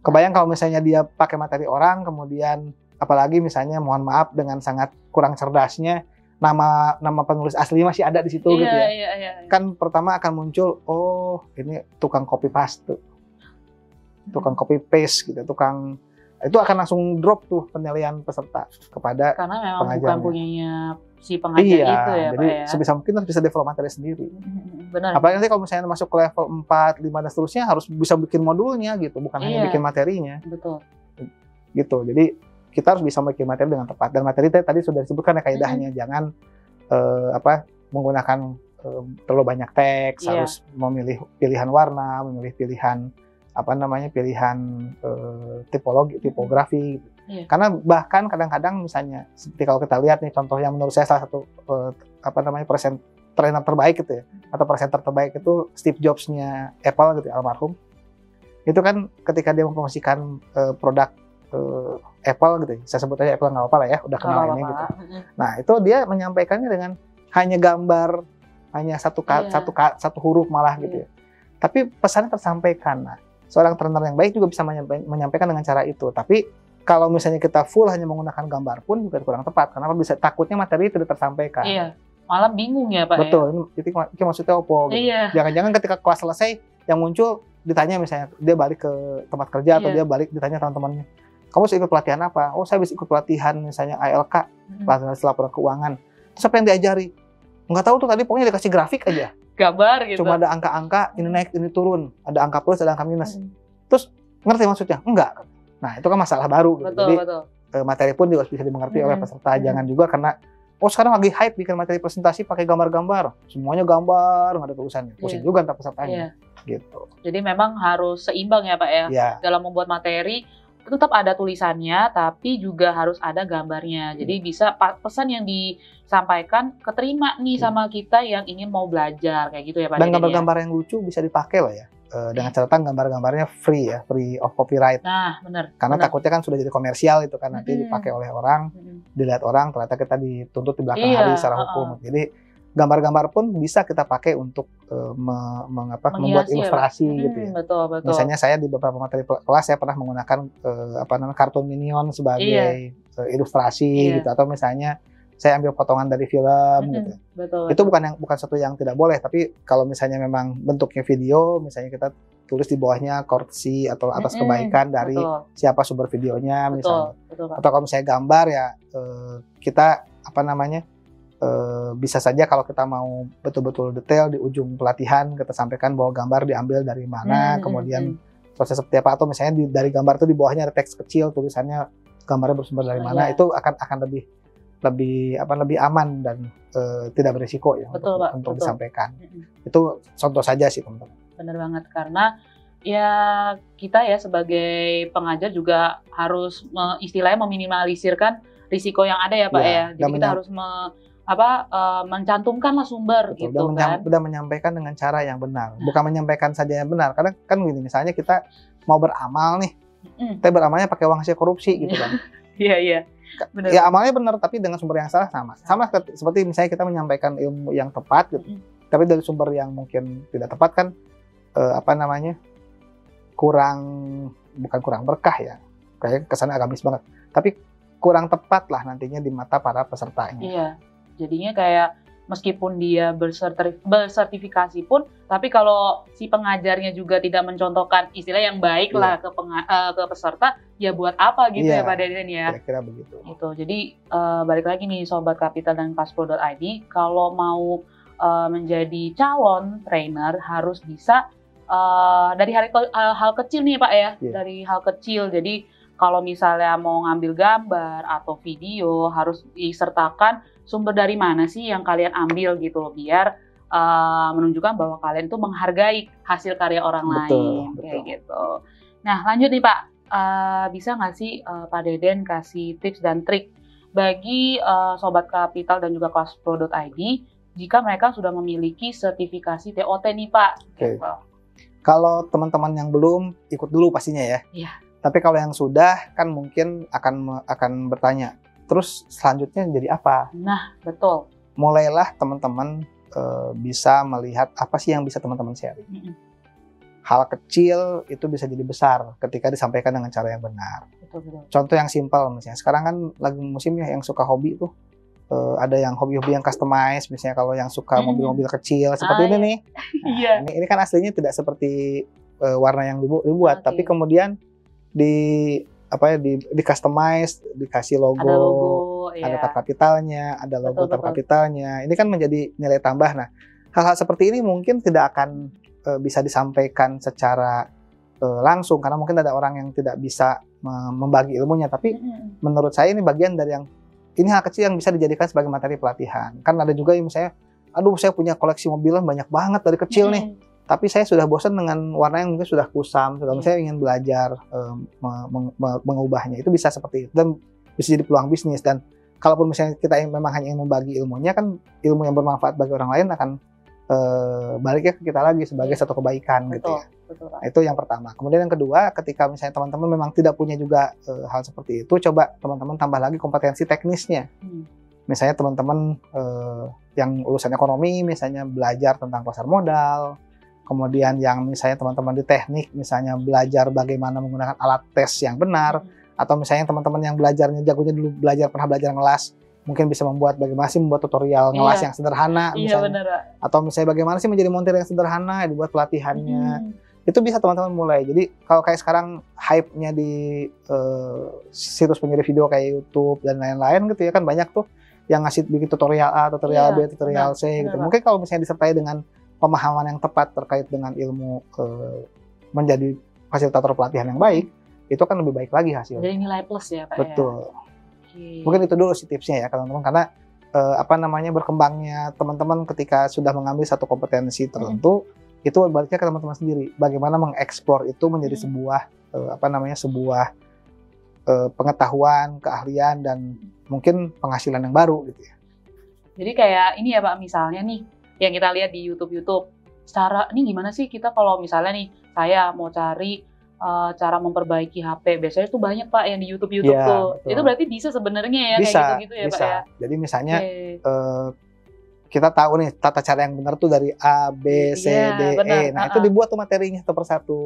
Kebayang kalau misalnya dia pakai materi orang, kemudian apalagi misalnya mohon maaf dengan sangat kurang cerdasnya, nama penulis asli masih ada di situ gitu ya. Kan pertama akan muncul, oh ini tukang copy paste, tukang copy paste gitu, itu akan langsung drop tuh penilaian peserta kepada karena memang pengajarnya. Bukan punyanya si pengajar itu ya jadi Pak ya. Sebisa mungkin harus bisa develop materi sendiri. Benar. Apalagi nanti kalau misalnya masuk ke level 4, 5 dan seterusnya harus bisa bikin modulnya gitu, bukan hanya bikin materinya. Betul. Gitu. Jadi kita harus bisa bikin materi dengan tepat, dan materi tadi sudah disebutkan ya kaidahnya, jangan menggunakan terlalu banyak teks, harus memilih pilihan warna, memilih pilihan tipografi. Karena bahkan kadang-kadang misalnya seperti kalau kita lihat nih contoh yang menurut saya salah satu trainer terbaik gitu ya, atau presenter terbaik itu Steve Jobs-nya Apple gitu, almarhum. Itu kan ketika dia mempromosikan produk Apple gitu, saya sebut aja Apple, nggak apa-apa lah ya, udah kenal ini gitu. Nah itu dia menyampaikannya dengan hanya gambar, hanya satu huruf malah gitu ya. Tapi pesannya tersampaikan. Nah, seorang trainer yang baik juga bisa menyampaikan dengan cara itu. Tapi kalau misalnya kita full hanya menggunakan gambar pun juga kurang tepat. Kenapa? Bisa takutnya materi tidak tersampaikan. Iya, malah bingung ya Pak. Betul, itu maksudnya apa? Gitu. Jangan-jangan ketika kelas selesai yang muncul ditanya misalnya dia balik ke tempat kerja atau dia balik ditanya teman-temannya, kamu bisa ikut pelatihan apa? Oh saya bisa ikut pelatihan misalnya ALK, pelatihan laporan keuangan. Terus apa yang diajari? Nggak tahu tuh, tadi pokoknya dikasih grafik aja. Gambar gitu. Cuma ada angka-angka, ini naik, ini turun. Ada angka plus, ada angka minus. Terus ngerti maksudnya? Enggak. Nah itu kan masalah baru. Gitu. Jadi materi pun juga bisa dimengerti oleh peserta. Jangan juga karena, oh sekarang lagi hype bikin materi presentasi pakai gambar-gambar. Semuanya gambar, nggak ada tulisannya. Pusing juga ntar pesertanya. Gitu. Jadi memang harus seimbang ya Pak ya. Dalam membuat materi, tetap ada tulisannya, tapi juga harus ada gambarnya. Jadi bisa pesan yang disampaikan keterima nih sama kita yang ingin mau belajar kayak gitu ya Pak Dan Deden ya. gambar-gambar yang lucu bisa dipakai loh ya. Dengan catatan gambar-gambarnya free ya, free of copyright. Nah, benar. Karena benar. takutnya kan sudah jadi komersial itu kan nanti dipakai oleh orang, dilihat orang ternyata kita dituntut di belakang hari secara hukum. Jadi gambar-gambar pun bisa kita pakai untuk membuat ilustrasi gitu ya. Betul. Misalnya saya di beberapa materi kelas saya pernah menggunakan kartun Minion sebagai ilustrasi gitu, atau misalnya saya ambil potongan dari film gitu. Betul. Itu bukan satu yang tidak boleh, tapi kalau misalnya memang bentuknya video, misalnya kita tulis di bawahnya courtesy atau atas kebaikan dari siapa sumber videonya misalnya. Betul. Atau kalau misalnya gambar ya kita bisa saja kalau kita mau betul-betul detail di ujung pelatihan kita sampaikan bahwa gambar diambil dari mana, kemudian proses seperti apa, atau misalnya dari gambar itu di bawahnya ada teks kecil tulisannya gambarnya bersumber dari mana. Itu akan lebih aman dan tidak berisiko ya untuk disampaikan. Itu contoh saja sih teman-teman. Benar banget, karena ya kita ya sebagai pengajar juga harus istilahnya meminimalisirkan risiko yang ada ya Pak ya. Jadi kita harus mencantumkanlah sumber gitu kan. Dan menyampaikan dengan cara yang benar. Bukan menyampaikan saja yang benar. Karena kan gini, misalnya kita mau beramal nih. Kita beramalnya pakai uang hasil korupsi gitu kan. Iya. Benar. Ya amalnya benar tapi dengan sumber yang salah sama seperti misalnya kita menyampaikan ilmu yang tepat gitu. Tapi dari sumber yang mungkin tidak tepat kan bukan kurang berkah ya. Kayak kesannya agamis banget. Tapi kurang tepat lah nantinya di mata para pesertanya. Iya. Jadinya kayak meskipun dia bersertifikasi pun, tapi kalau si pengajarnya juga tidak mencontohkan istilah yang baik lah ke peserta, ya buat apa gitu ya Pak Deden ya. Kira-kira begitu. Itu. Jadi balik lagi nih Sobat Kapital dan Kaspro.id, kalau mau menjadi calon trainer harus bisa dari hal kecil nih Pak ya, dari hal kecil. Jadi kalau misalnya mau ngambil gambar atau video harus disertakan sumber dari mana sih yang kalian ambil gitu loh, biar menunjukkan bahwa kalian tuh menghargai hasil karya orang lain kayak gitu. Nah lanjut nih Pak, bisa nggak sih Pak Deden kasih tips dan trik bagi Sobat Kapital dan juga Kaspro.id jika mereka sudah memiliki sertifikasi TOT nih Pak? Gitu. Kalau teman-teman yang belum, ikut dulu pastinya ya. Iya. Tapi kalau yang sudah kan mungkin akan bertanya, terus selanjutnya jadi apa? Nah, betul. Mulailah teman-teman bisa melihat apa sih yang bisa teman-teman sharing. Hal kecil itu bisa jadi besar ketika disampaikan dengan cara yang benar. Betul. Contoh yang simpel misalnya, sekarang kan lagi musimnya yang suka hobi tuh. Ada yang hobi-hobi yang customize, misalnya kalau yang suka mobil-mobil kecil seperti ini nih. Nah, ini kan aslinya tidak seperti warna yang dibuat, tapi kemudian di customize, dikasih logo, ada tab kapitalnya, ada logo tab kapitalnya. Ini kan menjadi nilai tambah. Nah, hal-hal seperti ini mungkin tidak akan bisa disampaikan secara langsung karena mungkin ada orang yang tidak bisa membagi ilmunya. Tapi menurut saya ini bagian dari ini hal kecil yang bisa dijadikan sebagai materi pelatihan. Kan ada juga yang misalnya, saya punya koleksi mobil banyak banget dari kecil nih. Tapi saya sudah bosan dengan warna yang mungkin sudah kusam. Saya ingin belajar mengubahnya. Itu bisa seperti itu. Dan bisa jadi peluang bisnis. Dan kalaupun misalnya kita memang hanya ingin membagi ilmunya, kan ilmu yang bermanfaat bagi orang lain akan baliknya ke kita lagi sebagai satu kebaikan. Gitu ya. Betul. Nah, itu yang pertama. Kemudian yang kedua, ketika misalnya teman-teman memang tidak punya juga hal seperti itu, coba teman-teman tambah lagi kompetensi teknisnya. Misalnya teman-teman yang lulusan ekonomi, misalnya belajar tentang pasar modal. Kemudian yang misalnya teman-teman di teknik, misalnya belajar bagaimana menggunakan alat tes yang benar. Atau misalnya teman-teman yang belajarnya jagonya dulu pernah belajar ngelas, mungkin bisa bagaimana sih membuat tutorial ngelas yang sederhana. Misalnya. Atau misalnya bagaimana sih menjadi montir yang sederhana, dibuat pelatihannya. Itu bisa teman-teman mulai. Jadi kalau kayak sekarang hype-nya di situs pengirim video kayak YouTube dan lain-lain gitu ya, kan banyak tuh yang ngasih bikin tutorial A, tutorial B, tutorial C gitu. Mungkin kalau misalnya disertai dengan pemahaman yang tepat terkait dengan ilmu menjadi fasilitator pelatihan yang baik, itu akan lebih baik lagi hasilnya. Jadi nilai plus ya Pak. Betul. Mungkin itu dulu sih tipsnya ya teman-teman, karena berkembangnya teman-teman ketika sudah mengambil satu kompetensi tertentu, itu baliknya ke teman-teman sendiri. Bagaimana mengeksplor itu menjadi sebuah pengetahuan, keahlian, dan mungkin penghasilan yang baru gitu ya. Jadi kayak ini ya Pak, misalnya nih yang kita lihat di YouTube, cara ini gimana sih kita kalau misalnya nih saya mau cari cara memperbaiki HP, biasanya tuh banyak Pak yang di YouTube Iya, tuh. betul. Itu berarti bisa sebenarnya ya Bisa, kayak gitu-gitu ya Pak bisa. ya. Jadi misalnya Oke. kita tahu nih tata cara yang benar tuh dari A, B, C, Iya, D, benar. E. Nah, itu dibuat tuh materinya satu persatu.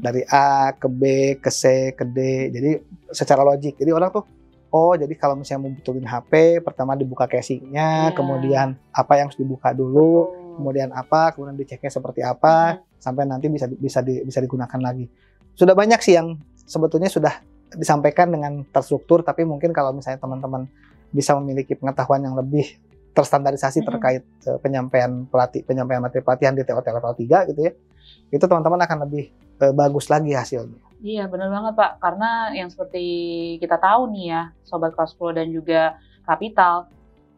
Dari A ke B, ke C, ke D. Jadi secara logik. Jadi orang tuh, oh jadi kalau misalnya mau betulin HP, pertama dibuka casingnya, Iya. kemudian apa yang harus dibuka dulu, Betul. kemudian apa, kemudian diceknya seperti apa, sampai nanti bisa digunakan lagi. Sudah banyak sih yang sebetulnya sudah disampaikan dengan terstruktur, tapi mungkin kalau misalnya teman-teman bisa memiliki pengetahuan yang lebih terstandarisasi terkait penyampaian materi pelatihan di TOT level 3 gitu ya, itu teman-teman akan lebih bagus lagi hasilnya. Iya, benar banget Pak. Karena yang seperti kita tahu nih ya, Sobat Kelas Pro dan juga Kapital,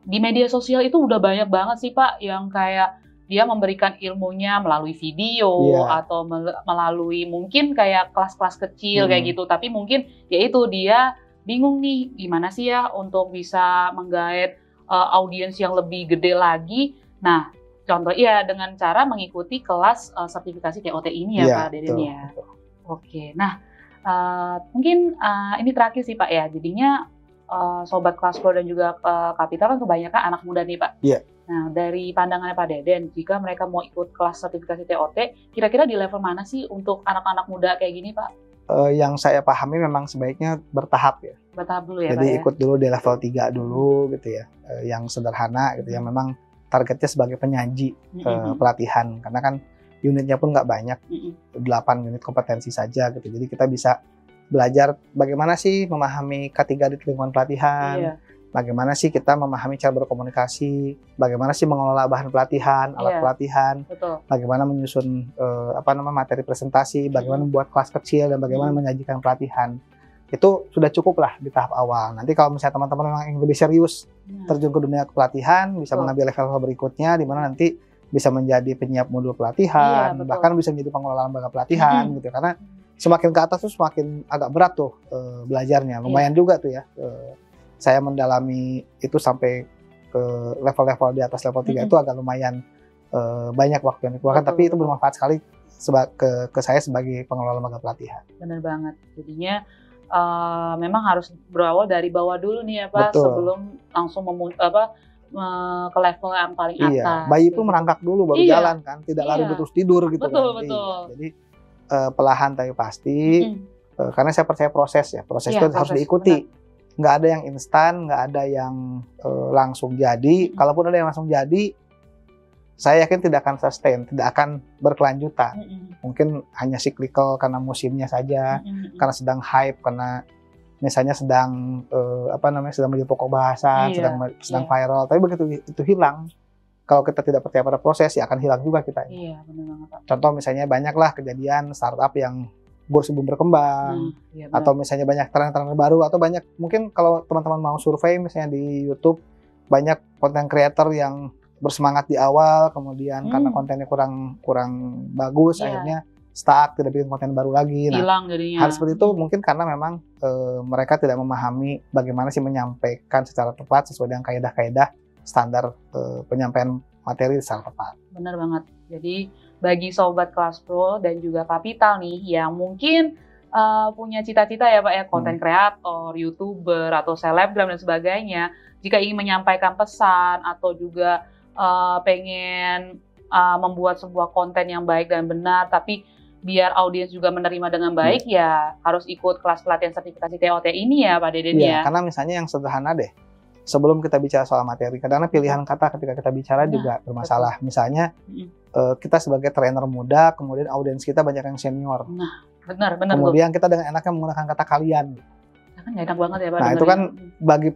di media sosial itu udah banyak banget sih Pak yang kayak dia memberikan ilmunya melalui video atau melalui mungkin kayak kelas-kelas kecil kayak gitu. Tapi mungkin ya itu dia bingung nih gimana sih ya untuk bisa menggait audiens yang lebih gede lagi. Nah, contoh ya dengan cara mengikuti kelas sertifikasi TOT ini ya Pak Deden ya. Oke, nah mungkin ini terakhir sih Pak ya. Jadinya Sobat Kelas Pro dan juga Kapital kan kebanyakan anak muda nih Pak. Iya. Nah, dari pandangannya Pak Deden, jika mereka mau ikut kelas sertifikasi TOT, kira-kira di level mana sih untuk anak-anak muda kayak gini Pak? Yang saya pahami memang sebaiknya bertahap ya. Bertahap dulu ya Jadi Pak ya? ikut dulu di level 3 dulu gitu ya, yang sederhana gitu ya, memang targetnya sebagai penyaji pelatihan, karena kan unitnya pun nggak banyak, 8 unit kompetensi saja gitu. Jadi kita bisa belajar bagaimana sih memahami K3 di lingkungan pelatihan, bagaimana sih kita memahami cara berkomunikasi, bagaimana sih mengelola bahan pelatihan, alat pelatihan, bagaimana menyusun materi presentasi, bagaimana membuat kelas kecil, dan bagaimana menyajikan pelatihan. Itu sudah cukup lah di tahap awal. Nanti kalau misalnya teman-teman memang ingin lebih serius terjun ke dunia pelatihan, bisa mengambil level berikutnya, di mana nanti bisa menjadi penyiap modul pelatihan, bahkan bisa menjadi pengelola lembaga pelatihan gitu. Karena semakin ke atas tuh semakin agak berat tuh belajarnya. Lumayan juga tuh ya. Saya mendalami itu sampai ke level-level di atas level 3 itu agak lumayan banyak waktu yang dikeluarkan, tapi itu bermanfaat sekali ke saya sebagai pengelola lembaga pelatihan. Benar banget. Jadinya memang harus berawal dari bawah dulu nih ya Pak, sebelum langsung ke level yang paling atas. Bayi pun merangkak dulu baru jalan kan, tidak lalu terus tidur gitu kan. Jadi perlahan tapi pasti, karena saya percaya proses itu harus diikuti. Nggak ada yang instan, nggak ada yang langsung jadi. Kalaupun ada yang langsung jadi, saya yakin tidak akan sustain, tidak akan berkelanjutan. Mungkin hanya cyclical karena musimnya saja, karena sedang hype, karena misalnya sedang sedang menjadi pokok bahasan, sedang viral. Tapi begitu itu hilang, kalau kita tidak percaya pada proses, ya akan hilang juga kita. Iya, benar banget Pak. Contoh misalnya banyaklah kejadian startup yang belum berkembang, atau misalnya banyak tren-tren baru, atau banyak mungkin kalau teman-teman mau survei misalnya di YouTube, banyak content creator yang bersemangat di awal, kemudian karena kontennya kurang bagus, akhirnya stuck, tidak bikin konten baru lagi. Hilang jadinya. Hal seperti itu mungkin karena memang mereka tidak memahami bagaimana sih menyampaikan secara tepat sesuai dengan kaidah-kaidah standar penyampaian materi secara tepat. Benar banget. Jadi bagi Sobat Kelas Pro dan juga Kapital nih yang mungkin punya cita-cita ya Pak ya, konten kreator, YouTuber, atau selebgram dan sebagainya, jika ingin menyampaikan pesan atau juga pengen membuat sebuah konten yang baik dan benar, tapi biar audiens juga menerima dengan baik, ya harus ikut kelas pelatihan sertifikasi TOT ini ya Pak Deden ya. Karena misalnya yang sederhana deh, sebelum kita bicara soal materi, kadang-kadang pilihan kata ketika kita bicara juga bermasalah. Misalnya kita sebagai trainer muda, kemudian audiens kita banyak yang senior. Nah, benar. Kemudian kita dengan enaknya menggunakan kata kalian. Kan enak banget ya Pak. Nah, itu kan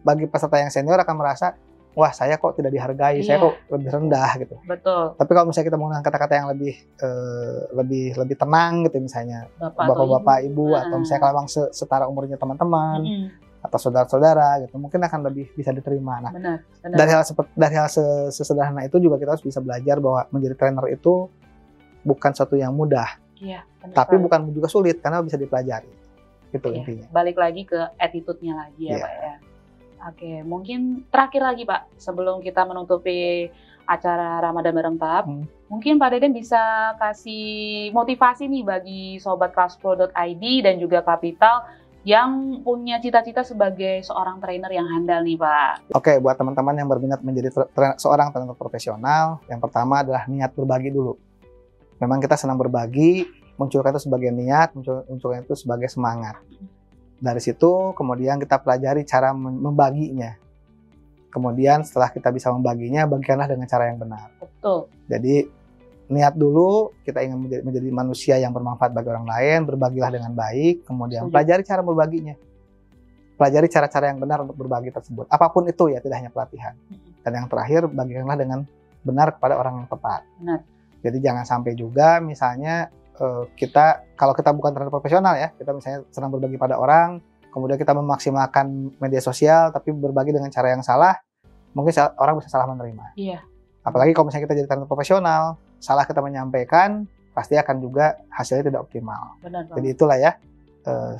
bagi peserta yang senior akan merasa, wah saya kok tidak dihargai, saya kok lebih rendah gitu. Betul. Tapi kalau misalnya kita menggunakan kata-kata yang lebih tenang gitu, misalnya bapak-bapak, ibu, atau misalnya kalau memang setara umurnya teman-teman atau saudara-saudara gitu, mungkin akan lebih bisa diterima. Nah, benar. Dari hal sesederhana itu juga kita harus bisa belajar bahwa menjadi trainer itu bukan sesuatu yang mudah, tapi bukan juga sulit karena bisa dipelajari. itu Iya, intinya. balik lagi ke attitude-nya lagi ya Iya. Pak ya. Oke, mungkin terakhir lagi Pak, sebelum kita menutupi acara Ramadan Bareng TAP, mungkin Pak Deden bisa kasih motivasi nih bagi Sobat Classflow.id dan juga Kapital yang punya cita-cita sebagai seorang trainer yang handal nih Pak. Oke, buat teman-teman yang berminat menjadi seorang trainer profesional, yang pertama adalah niat berbagi dulu. Memang kita senang berbagi, munculkan itu sebagai niat, munculkan itu sebagai semangat. Dari situ kemudian kita pelajari cara membaginya. Kemudian setelah kita bisa membaginya, bagikanlah dengan cara yang benar. Betul. Jadi niat dulu, kita ingin menjadi manusia yang bermanfaat bagi orang lain, berbagilah dengan baik, kemudian pelajari cara berbaginya. Pelajari cara-cara yang benar untuk berbagi tersebut. Apapun itu ya, tidak hanya pelatihan. Dan yang terakhir, bagikanlah dengan benar kepada orang yang tepat. Benar. Jadi jangan sampai juga misalnya kalau kita bukan trainer profesional ya, kita misalnya senang berbagi pada orang, kemudian kita memaksimalkan media sosial, tapi berbagi dengan cara yang salah, mungkin orang bisa salah menerima. Iya. Apalagi kalau misalnya kita jadi trainer profesional, salah kita menyampaikan, pasti akan juga hasilnya tidak optimal. Benar banget. Jadi itulah ya,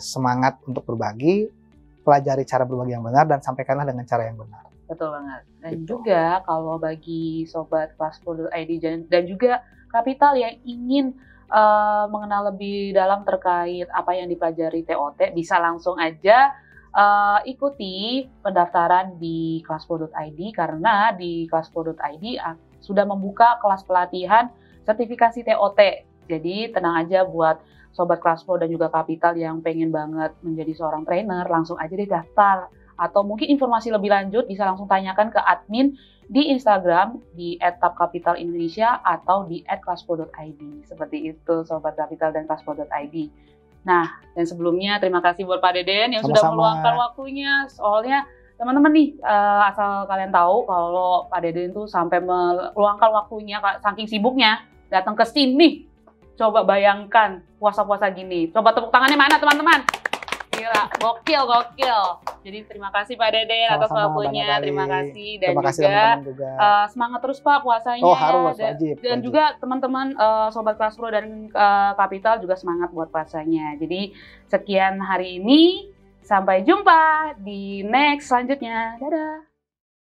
semangat untuk berbagi, pelajari cara berbagi yang benar, dan sampaikanlah dengan cara yang benar. Betul banget. Dan Gitu. juga kalau bagi Sobat Classflow.id dan juga Kapital yang ingin mengenal lebih dalam terkait apa yang dipelajari TOT, bisa langsung aja ikuti pendaftaran di Classflow.id, karena di Classflow.id sudah membuka kelas pelatihan sertifikasi TOT. Jadi tenang aja buat Sobat Classflow dan juga Kapital yang pengen banget menjadi seorang trainer, langsung aja deh daftar. Atau mungkin informasi lebih lanjut bisa langsung tanyakan ke admin di Instagram di @tapkapitalindonesia atau di @classflow.id. Seperti itu Sobat Kapital dan Classflow.id. Nah, dan sebelumnya terima kasih buat Pak Deden yang sudah meluangkan waktunya. Soalnya teman-teman nih, asal kalian tahu kalau Pak Deden tuh sampai meluangkan waktunya saking sibuknya datang ke sini. Coba bayangkan puasa-puasa gini. Coba tepuk tangannya mana teman-teman? Gila, gokil. Jadi terima kasih Pak Deden atas waktunya. Terima kasih dan terima kasih juga, teman-teman juga. Semangat terus Pak puasanya. Oh harus, wajib. Dan juga teman-teman Sobat Classflow dan Kapital juga semangat buat puasanya. Jadi sekian hari ini. Sampai jumpa di next selanjutnya. Dadah!